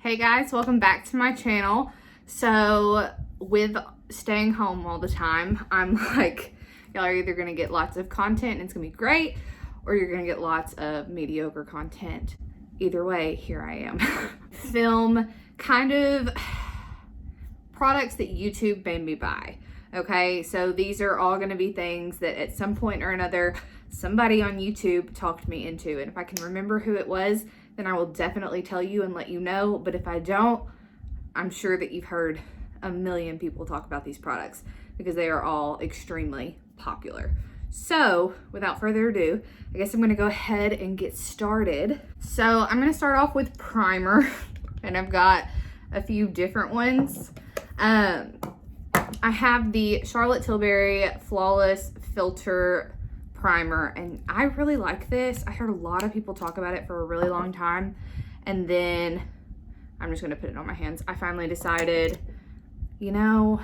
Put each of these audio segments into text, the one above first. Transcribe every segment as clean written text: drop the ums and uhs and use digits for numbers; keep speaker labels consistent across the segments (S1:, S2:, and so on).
S1: Hey guys, welcome back to my channel. So with staying home all the time, I'm like, y'all are either gonna get lots of content and it's gonna be great, or you're gonna get lots of mediocre content. Either way, here I am. Film kind of products that YouTube made me buy. Okay, so these are all gonna be things that at some point or another, somebody on YouTube talked me into. And if I can remember who it was, then I will definitely tell you and let you know. But if I don't, I'm sure that you've heard a million people talk about these products because they are all extremely popular. So without further ado, I guess I'm gonna go ahead and get started. So I'm gonna start off with primer, and I've got a few different ones. I have the Charlotte Tilbury Flawless Filter Primer, and I really like this. I heard a lot of people talk about it for a really long time, and then I'm just gonna put it on my hands. I finally decided, you know,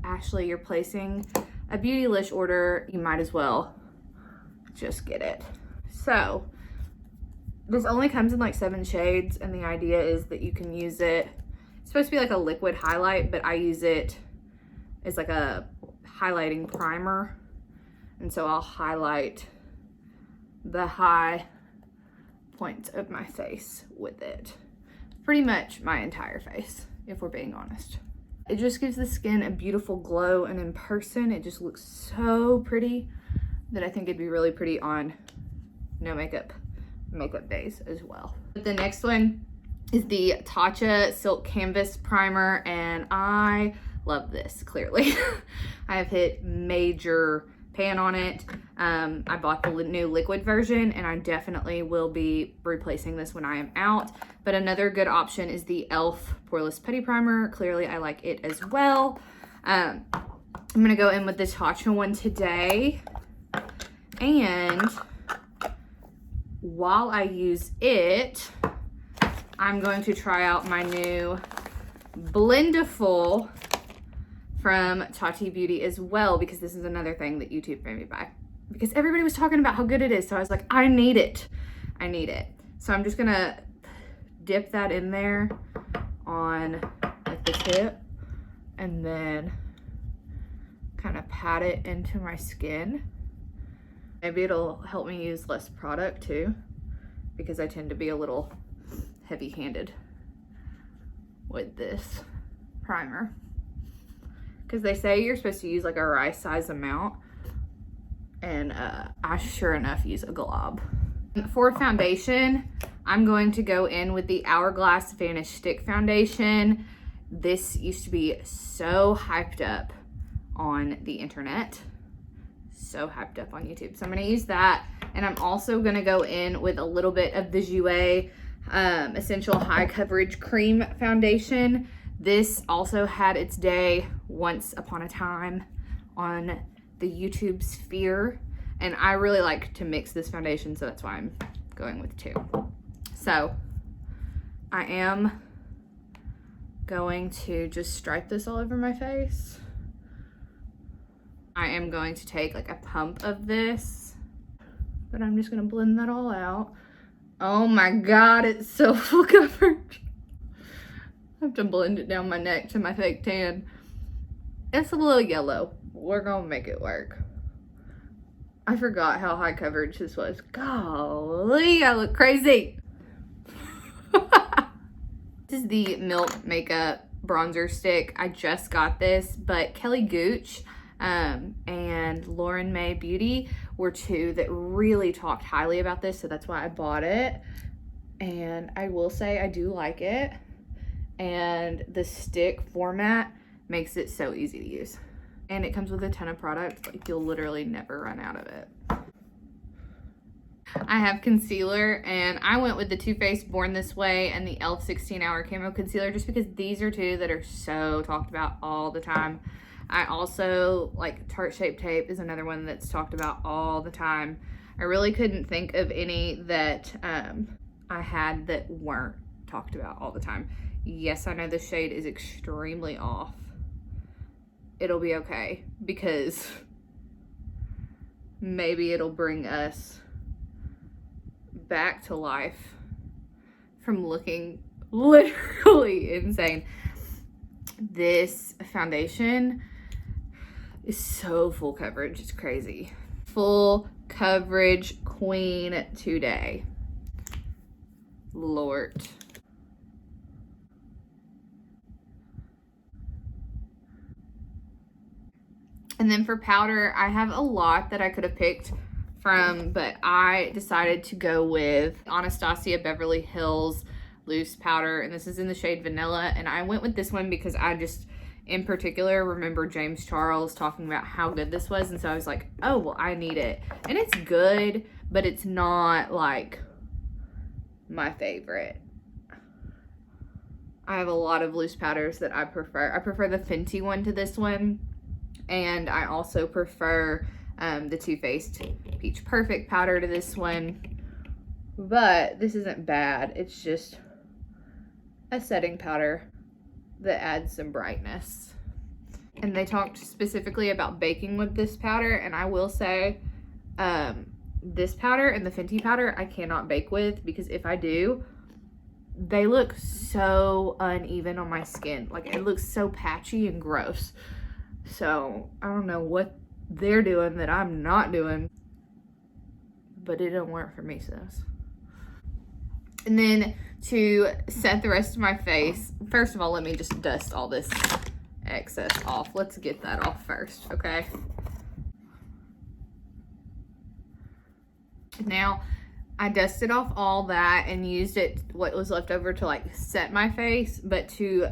S1: Ashley, you're placing a Beautylish order, you might as well just get it. So this only comes in like 7 shades, and the idea is that you can use it, it's supposed to be like a liquid highlight, but I use it as like a highlighting primer. And so I'll highlight the high points of my face with it. Pretty much my entire face, if we're being honest. It just gives the skin a beautiful glow, and in person it just looks so pretty that I think it'd be really pretty on no makeup days as well. The next one is the Tatcha Silk Canvas Primer, and I love this, clearly. I have hit major pan on it. I bought the new liquid version, and I definitely will be replacing this when I am out. But another good option is the e.l.f. Poreless Putty Primer. Clearly I like it as well. I'm gonna go in with this Tatcha one today, and while I use it, I'm going to try out my new Blendiful from Tati Beauty as well, because this is another thing that YouTube made me buy because everybody was talking about how good it is. So I was like, I need it. So I'm just gonna dip that in there on like the tip, and then kind of pat it into my skin. Maybe it'll help me use less product too, because I tend to be a little heavy-handed with this primer. Because they say you're supposed to use like a rice size amount, and I sure enough use a glob. For foundation, I'm going to go in with the Hourglass Vanish Stick Foundation. This used to be so hyped up on the internet, so hyped up on YouTube. So I'm gonna use that, and I'm also gonna go in with a little bit of the JEWELZ Essential High Coverage Cream Foundation. This also had its day once upon a time on the YouTube sphere, and I really like to mix this foundation, so that's why I'm going with 2. So I am going to just stripe this all over my face. I am going to take like a pump of this, but I'm just gonna blend that all out. Oh my God, it's so full coverage. I have to blend it down my neck to my fake tan. It's a little yellow. We're gonna make it work. I forgot how high coverage this was. Golly, I look crazy. This is the Milk Makeup Bronzer Stick. I just got this, but Kelly Gooch and Lauren May Beauty were 2 that really talked highly about this, so that's why I bought it. And I will say I do like it. And the stick format makes it so easy to use, and it comes with a ton of product. Like, you'll literally never run out of it. I have concealer, and I went with the Too Faced Born This Way and the e.l.f. 16 Hour Camo Concealer just because these are 2 that are so talked about all the time. I also like Tarte Shape Tape is another one that's talked about all the time. I really couldn't think of any that I had that weren't talked about all the time. Yes, I know the shade is extremely off. It'll be okay, because maybe it'll bring us back to life from looking literally insane. This foundation is so full coverage, it's crazy. Full coverage queen today. Lord. And then for powder, I have a lot that I could have picked from, but I decided to go with Anastasia Beverly Hills loose powder, and this is in the shade Vanilla. And I went with this one because I just, in particular, remember James Charles talking about how good this was, and so I was like, oh, well, I need it. And it's good, but it's not like my favorite. I have a lot of loose powders that I prefer. I prefer the Fenty one to this one, and I also prefer the Too Faced Peach Perfect powder to this one. But this isn't bad. It's just a setting powder that adds some brightness. And they talked specifically about baking with this powder, and I will say this powder and the Fenty powder I cannot bake with, because if I do, they look so uneven on my skin. Like, it looks so patchy and gross. So I don't know what they're doing that I'm not doing, but it don't work for me, sis. And then to set the rest of my face, first of all, let me just dust all this excess off. Let's get that off first, okay? Now, I dusted off all that and used it, what was left over, to like set my face, but to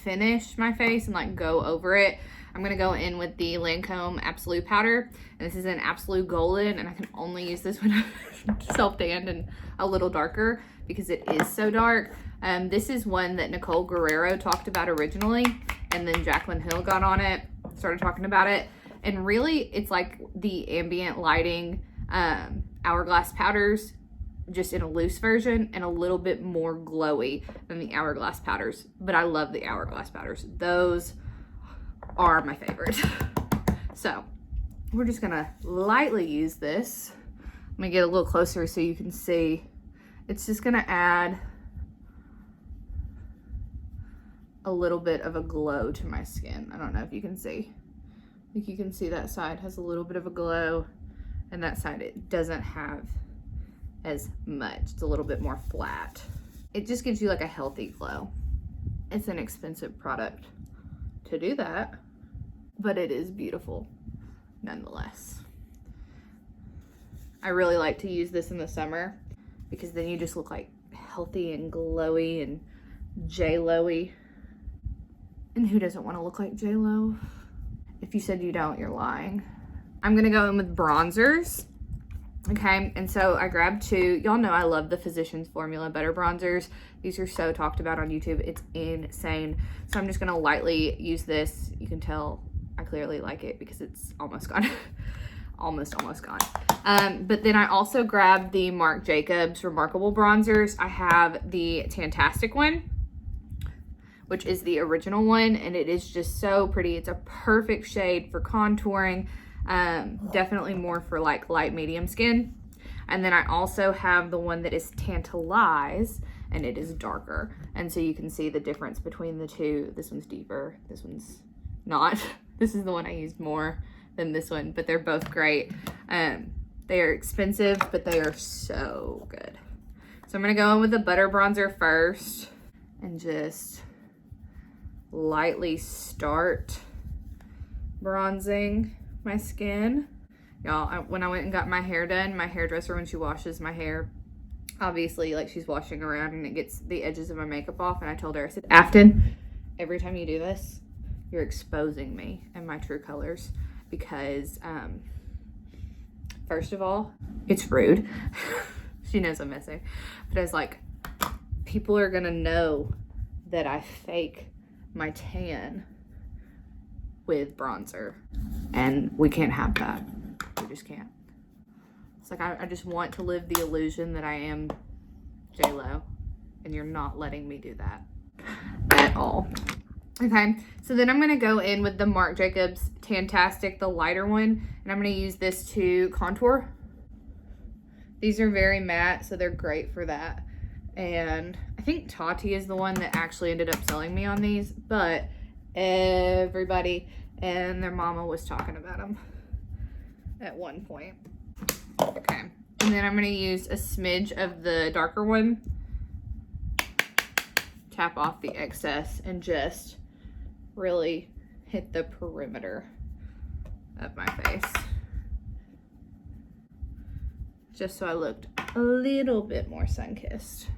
S1: finish my face and like go over it, I'm gonna go in with the Lancome Absolute powder, and this is an Absolute Golden, and I can only use this when I'm self-tanned and a little darker because it is so dark. This is one that Nicole Guerrero talked about originally, and then Jaclyn Hill got on it, started talking about it, and really it's like the ambient lighting Hourglass powders, just in a loose version and a little bit more glowy than the Hourglass powders. But I love the Hourglass powders. Those are my favorite. So we're just gonna lightly use this. Let me get a little closer so you can see. It's just gonna add a little bit of a glow to my skin. I don't know if you can see. I think you can see that side has a little bit of a glow, and that side it doesn't have as much. It's a little bit more flat. It just gives you like a healthy glow. It's an expensive product to do that, but it is beautiful nonetheless. I really like to use this in the summer because then you just look like healthy and glowy and J-Lo-y. And who doesn't want to look like J-Lo? If you said you don't, you're lying. I'm gonna go in with bronzers. Okay, and so I grabbed two. Y'all know I love the Physicians Formula Butter Bronzers. These are so talked about on YouTube. It's insane. So I'm just gonna lightly use this. You can tell I clearly like it because it's almost gone. almost gone. But then I also grabbed the Marc Jacobs Remarkable Bronzers. I have the Tantastic one, which is the original one, and it is just so pretty. It's a perfect shade for contouring. Definitely more for like light medium skin. And then I also have the one that is Tantalize, and it is darker, and so you can see the difference between the two. This one's deeper, this one's not. This is the one I used more than this one, but they're both great. They are expensive, but they are so good. So I'm gonna go in with the butter bronzer first and just lightly start bronzing my skin. Y'all, when I went and got my hair done, my hairdresser, when she washes my hair, obviously like she's washing around and it gets the edges of my makeup off, and I told her, I said, Afton, every time you do this, you're exposing me and my true colors, because first of all, it's rude. She knows I'm messing, but I was like, people are gonna know that I fake my tan with bronzer, and we can't have that. We just can't. It's like I just want to live the illusion that I am J-Lo, and you're not letting me do that at all. Okay, so then I'm gonna go in with the Marc Jacobs Tantastic, the lighter one, and I'm gonna use this to contour. These are very matte, so they're great for that. And I think Tati is the one that actually ended up selling me on these, but everybody and their mama was talking about them at one point. Okay, and then I'm gonna use a smidge of the darker one, tap off the excess, and just really hit the perimeter of my face, just so I looked a little bit more sun-kissed,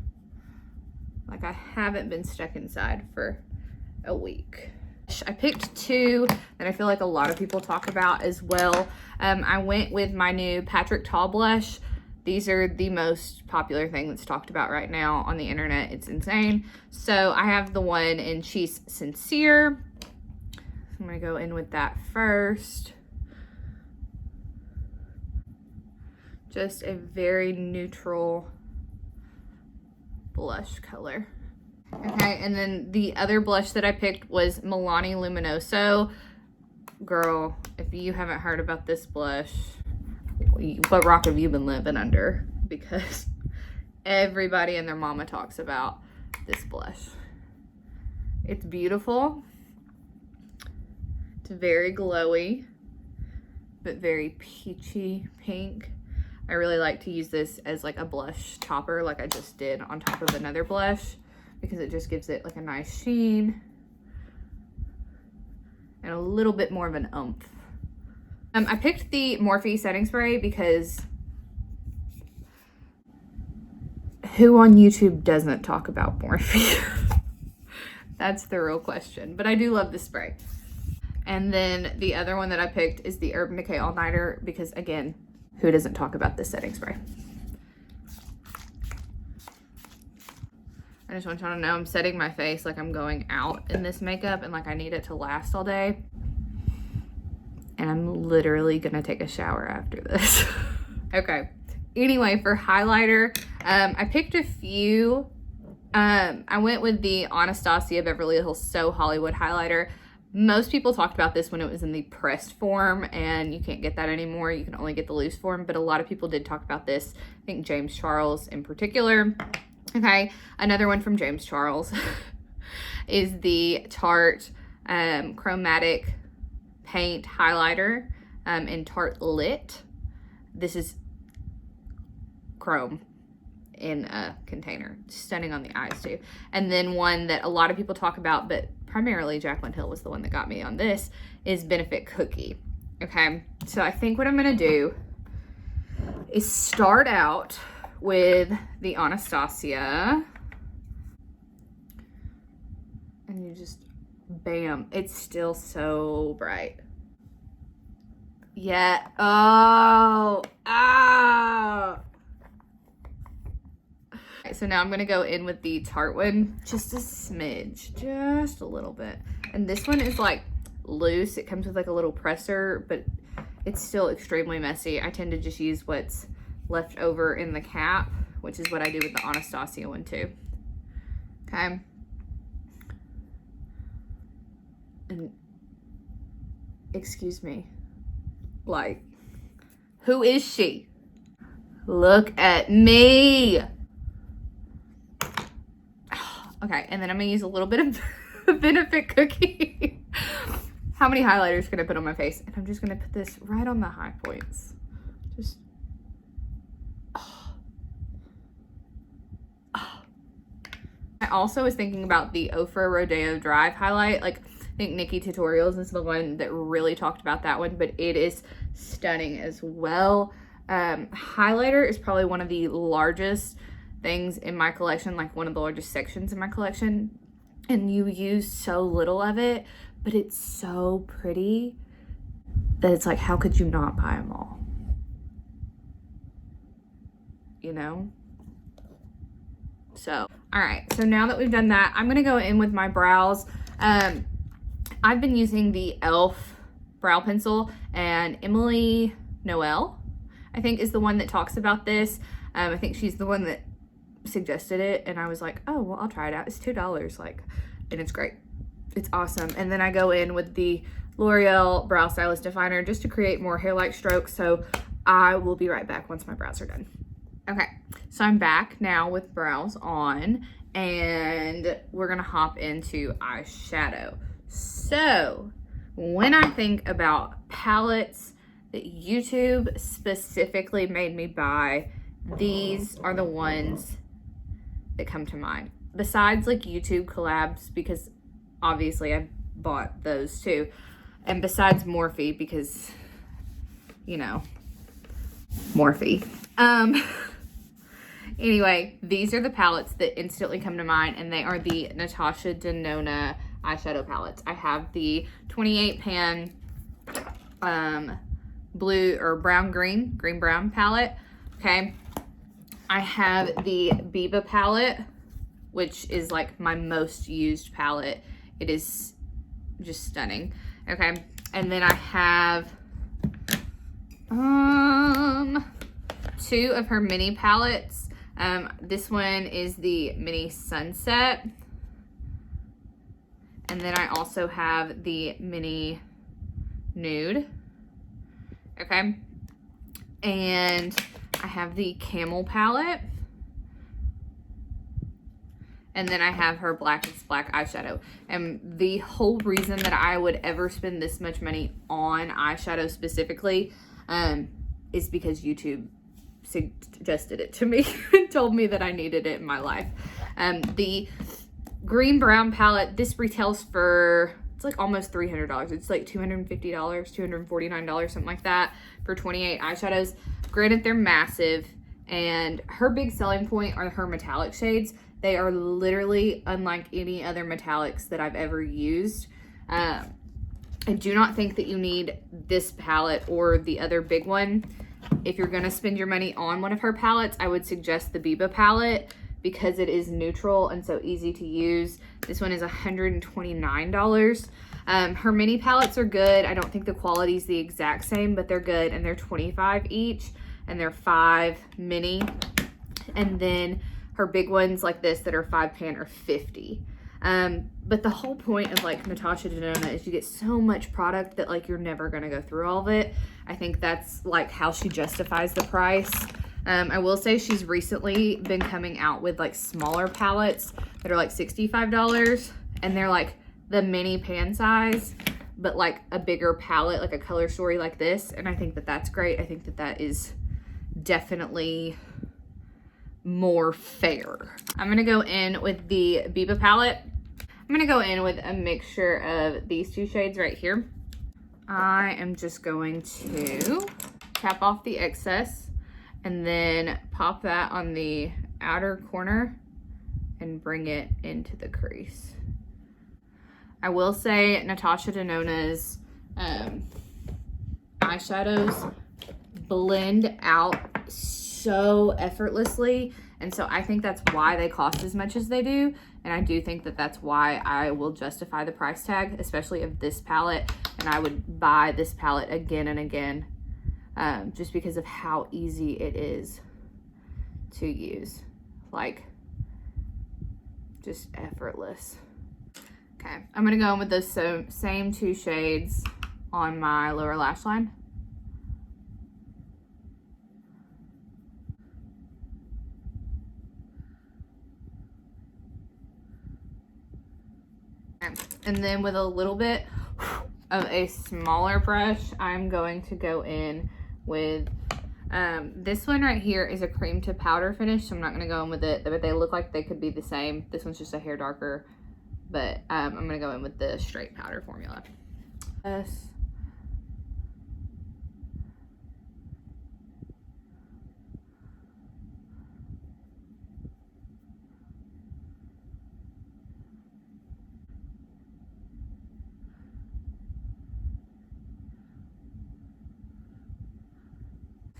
S1: like I haven't been stuck inside for a week. I picked two that I feel like a lot of people talk about as well. I went with my new Patrick Ta blush. These are the most popular thing that's talked about right now on the internet. It's insane. So I have the one in She's Sincere. I'm gonna go in with that first. Just a very neutral blush color. Okay, and then the other blush that I picked was Milani Luminoso. Girl, if you haven't heard about this blush, what rock have you been living under? Because everybody and their mama talks about this blush. It's beautiful. It's very glowy, but very peachy pink. I really like to use this as like a blush topper, like I just did on top of another blush, because it just gives it like a nice sheen and a little bit more of an oomph. I picked the Morphe setting spray because who on YouTube doesn't talk about Morphe? That's the real question, but I do love this spray. And then the other one that I picked is the Urban Decay All Nighter, because again, who doesn't talk about this setting spray? I just want y'all to know I'm setting my face like I'm going out in this makeup and like I need it to last all day. And I'm literally gonna take a shower after this. Okay, anyway, for highlighter, I picked a few. I went with the Anastasia Beverly Hills So Hollywood highlighter. Most people talked about this when it was in the pressed form, and you can't get that anymore. You can only get the loose form, but a lot of people did talk about this. I think James Charles in particular. Okay, another one from James Charles is the Tarte Chromatic Paint Highlighter in Tarte Lit. This is chrome in a container. Stunning on the eyes too. And then one that a lot of people talk about, but primarily Jaclyn Hill was the one that got me on this, is Benefit Cookie. Okay, so I think what I'm gonna do is start out with the Anastasia, and you just bam, it's still so bright. Yeah. Oh. Okay, so now I'm gonna go in with the Tarte one, just a smidge, just a little bit. And this one is like loose. It comes with like a little presser, but it's still extremely messy. I tend to just use what's left over in the cap, which is what I do with the Anastasia one too. Okay. And excuse me, like, who is she? Look at me. Okay, and then I'm gonna use a little bit of Benefit Cookie. How many highlighters can I put on my face? And I'm just gonna put this right on the high points. Just, I also was thinking about the Ofra Rodeo Drive highlight. Like, I think Nikki Tutorials is the one that really talked about that one, but it is stunning as well. Highlighter is probably one of the largest things in my collection, like one of the largest sections in my collection, and you use so little of it, but it's so pretty that it's like, how could you not buy them all? You know? So, all right, so now that we've done that, I'm gonna go in with my brows. I've been using the e.l.f. brow pencil, and Emily Noel, I think, is the one that talks about this. I think she's the one that suggested it, and I was like, oh, well, I'll try it out. It's $2, like, and it's great. It's awesome. And then I go in with the L'Oreal Brow Stylist Definer just to create more hair-like strokes. So I will be right back once my brows are done. Okay, so I'm back now with brows on, and we're gonna hop into eyeshadow. So, when I think about palettes that YouTube specifically made me buy, these are the ones that come to mind. Besides like YouTube collabs, because obviously I bought those too. And besides Morphe, because, you know, Morphe. Anyway, these are the palettes that instantly come to mind, and they are the Natasha Denona eyeshadow palettes. I have the 28 pan blue or green brown palette. Okay. I have the Biba palette, which is like my most used palette. It is just stunning. Okay. And then I have two of her mini palettes. This one is the mini sunset. And then I also have the mini nude. Okay. And I have the camel palette. And then I have her Black is Black eyeshadow. And the whole reason that I would ever spend this much money on eyeshadow specifically is because YouTube suggested it to me and told me that I needed it in my life. The green brown palette, this retails for, it's like almost $300. It's like $250, $249, something like that for 28 eyeshadows. Granted, they're massive, and her big selling point are her metallic shades. They are literally unlike any other metallics that I've ever used. I do not think that you need this palette or the other big one. If you're gonna spend your money on one of her palettes, I would suggest the Biba palette because it is neutral and so easy to use. This one is $129. Her mini palettes are good. I don't think the quality is the exact same, but they're good, and they're $25 each, and they're 5 mini. And then her big ones like this that are 5 pan are $50. But the whole point of like Natasha Denona is you get so much product that like you're never gonna go through all of it. I think that's like how she justifies the price. I will say she's recently been coming out with like smaller palettes that are like $65, and they're like the mini pan size, but like a bigger palette, like a color story like this. And I think that that's great. I think that that is definitely more fair. I'm gonna go in with the Biba palette. I'm gonna go in with a mixture of these two shades right here. I am just going to tap off the excess and then pop that on the outer corner and bring it into the crease. I will say Natasha Denona's eyeshadows blend out so effortlessly, and so I think that's why they cost as much as they do, and I do think that that's why I will justify the price tag, especially of this palette, and I would buy this palette again and again just because of how easy it is to use. Like, just effortless. Okay, I'm gonna go in with those same two shades on my lower lash line. And then with a little bit of a smaller brush, I'm going to go in with, this one right here is a cream to powder finish, so I'm not gonna go in with it, but they look like they could be the same. This one's just a hair darker, but I'm gonna go in with the straight powder formula. Yes.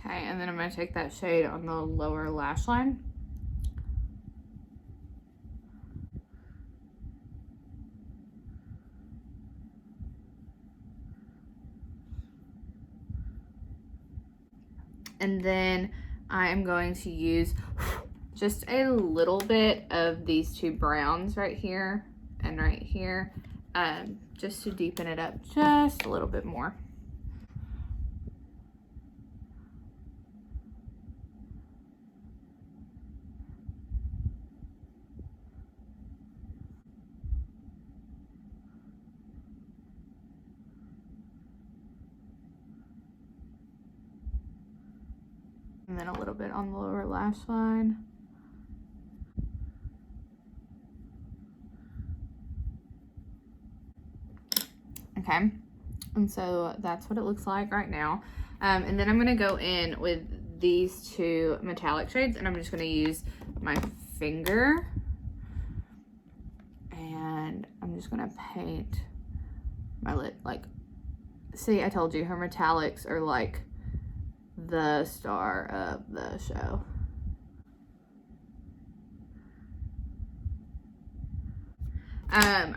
S1: Okay, and then I'm going to take that shade on the lower lash line. And then I am going to use just a little bit of these two browns right here and right here, just to deepen it up just a little bit more. And then a little bit on the lower lash line. Okay, and so that's what it looks like right now. And then I'm gonna go in with these two metallic shades, and I'm just gonna use my finger, and I'm just gonna paint my lid. Like, see, I told you her metallics are like the star of the show.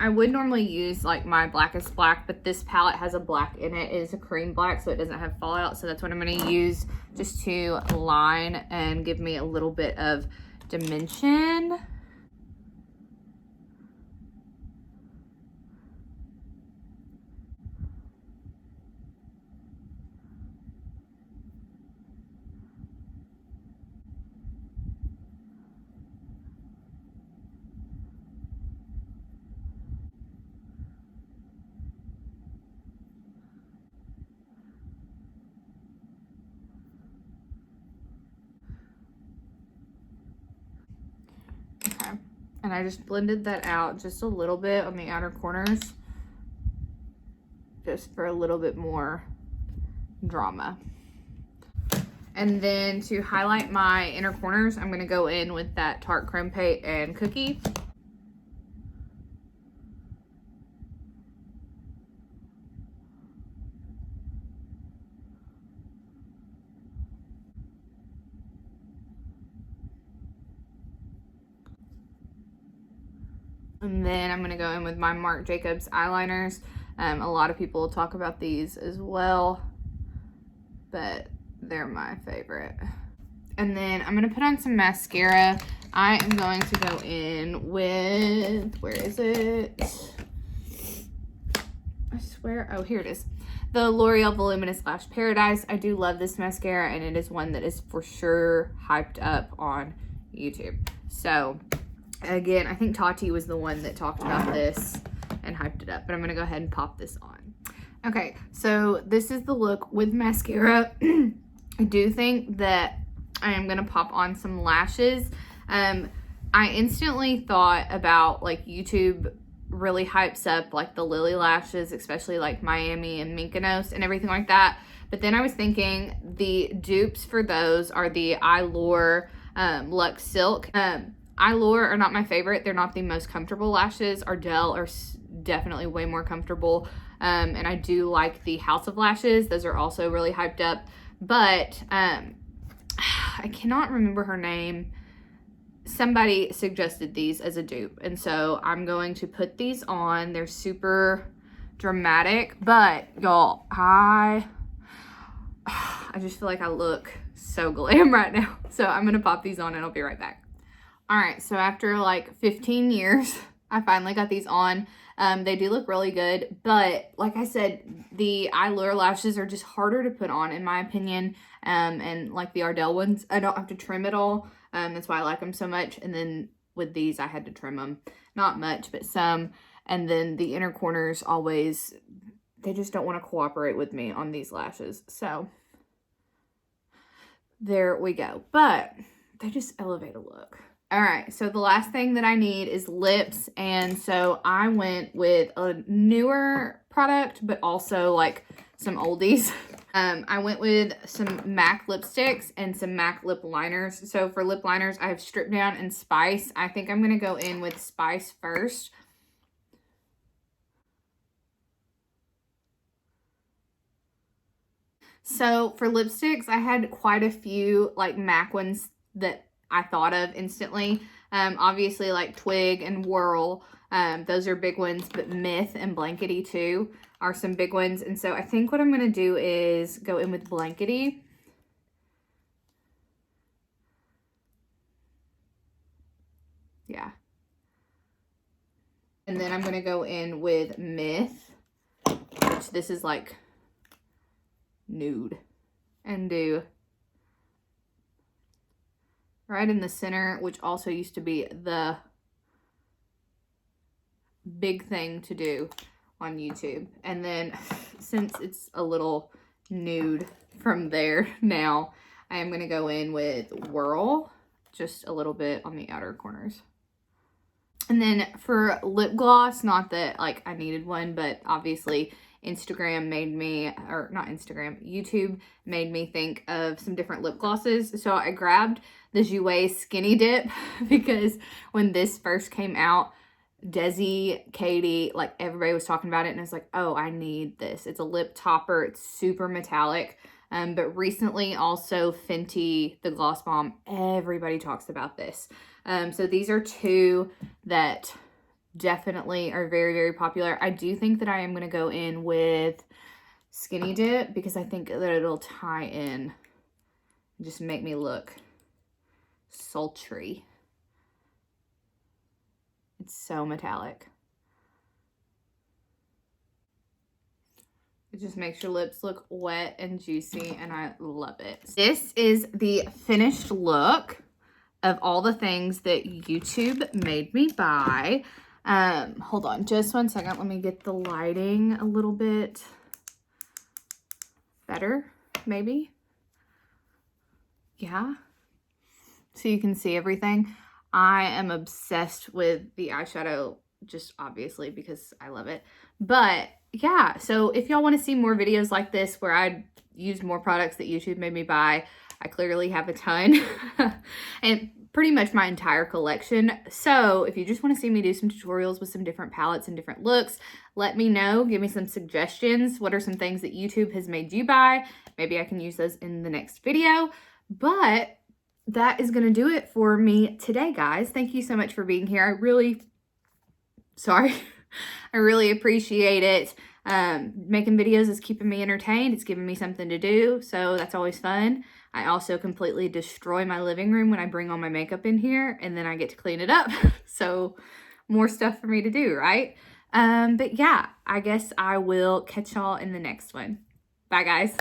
S1: I would normally use like my blackest black, but this palette has a black in it. It is a cream black, so it doesn't have fallout. So that's what I'm going to use just to line and give me a little bit of dimension. And I just blended that out just a little bit on the outer corners, just for a little bit more drama. And then to highlight my inner corners, I'm going to go in with that Tarte Chrome Paint and Cookie. And then I'm going to go in with my Marc Jacobs eyeliners. A lot of people talk about these as well, but they're my favorite. And then I'm going to put on some mascara. I am going to go in with, where is it? I swear, oh, here it is. The L'Oreal Voluminous Lash Paradise. I do love this mascara, and it is one that is for sure hyped up on YouTube. So again, I think Tati was the one that talked about this and hyped it up, but I'm going to go ahead and pop this on. Okay, so this is the look with mascara. I do think that I am going to pop on some lashes. I instantly thought about like YouTube really hypes up like the Lily lashes, especially like Miami and Mykonos and everything like that. But then I was thinking the dupes for those are the Allure Luxe Silk. Allure are not my favorite. They're not the most comfortable lashes. Ardell are definitely way more comfortable. And I do like the House of Lashes. Those are also really hyped up. But I cannot remember her name. Somebody suggested these as a dupe. And so I'm going to put these on. They're super dramatic. But y'all, I just feel like I look so glam right now. So I'm going to pop these on and I'll be right back. All right, so after like 15 years, I finally got these on. They do look really good, but like I said, the Allure lashes are just harder to put on in my opinion. And like the Ardell ones, I don't have to trim it all. That's why I like them so much. And then with these, I had to trim them. Not much, but some. And then the inner corners always, they just don't want to cooperate with me on these lashes. So there we go. But they just elevate a look. All right, so the last thing that I need is lips, and so I went with a newer product, but also like some oldies. I went with some MAC lipsticks and some MAC lip liners. So for lip liners, I have Strip Down and Spice. I think I'm gonna go in with Spice first. So for lipsticks, I had quite a few like MAC ones that I thought of instantly. Obviously like Twig and Whirl, those are big ones, but Myth and Blankety too are some big ones. And so I think what I'm going to do is go in with Blankety. Yeah. And then I'm going to go in with Myth, which this is like nude, and do right in the center, which also used to be the big thing to do on YouTube. And then since it's a little nude from there now, I am going to go in with Whirl, just a little bit on the outer corners. And then for lip gloss, not that like I needed one, but obviously Instagram made me, or not Instagram, YouTube made me think of some different lip glosses. So I grabbed the JEWELZ Skinny Dip because when this first came out, Desi, Katie, like everybody was talking about it, and I was like, oh, I need this. It's a lip topper. It's super metallic. But recently also Fenty, the Gloss Bomb, everybody talks about this. So these are two that definitely are very, very popular. I do think that I am going to go in with Skinny Dip because I think that it'll tie in and just make me look sultry. It's so metallic. It just makes your lips look wet and juicy, and I love it. This is the finished look of all the things that YouTube made me buy. Hold on just one second. Let me get the lighting a little bit better, maybe. Yeah. So you can see everything. I am obsessed with the eyeshadow, just obviously because I love it. But yeah, so if y'all want to see more videos like this where I use more products that YouTube made me buy, I clearly have a ton and pretty much my entire collection. So if you just want to see me do some tutorials with some different palettes and different looks, let me know. Give me some suggestions. What are some things that YouTube has made you buy? Maybe I can use those in the next video. But that is going to do it for me today, guys. Thank you so much for being here. I really appreciate it. Making videos is keeping me entertained. It's giving me something to do, so that's always fun. I also completely destroy my living room when I bring all my makeup in here, and then I get to clean it up. So more stuff for me to do, right? But yeah, I guess I will catch y'all in the next one. Bye, guys.